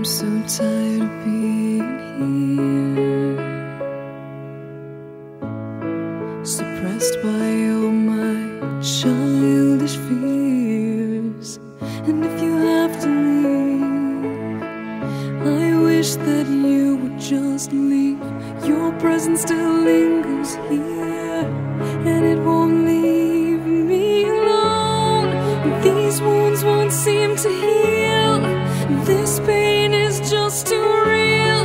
I'm so tired of being here, suppressed by all my childish fears. And if you have to leave, I wish that you would just leave. Your presence still lingers here, and it won't leave me alone. These wounds won't seem to heal. This pain is just too real.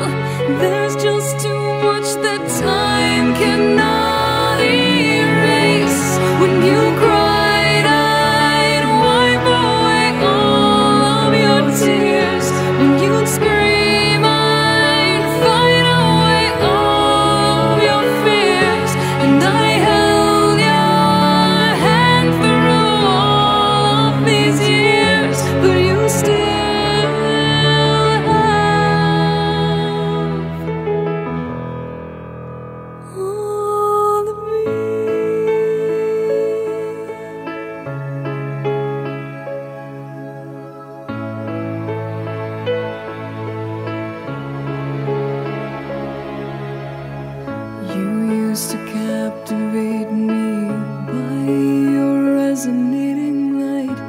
There's just too much that time cannot erase. When you cried, I'd wipe away all of your tears. When you'd scream, I'd fight away all of your fears. And I held your hand through all of these years, but you still to captivate me by your resonating light.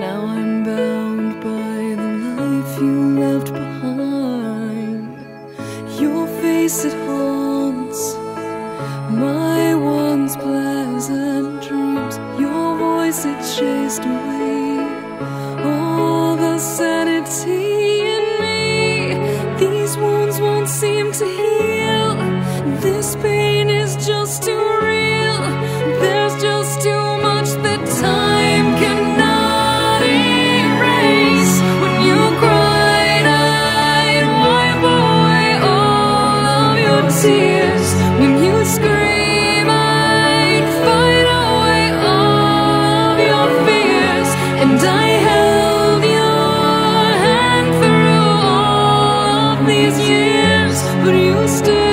Now I'm bound by the life you left behind. Your face, it haunts my once pleasant dreams. Your voice, it chased away all the sanity in me. These wounds won't seem to heal. This pain is just too real. There's just too much that time cannot erase. When you cried, I'd wipe away all of your tears. When you scream, I'd fight away all of your fears. And I held your hand through all of these years, but you still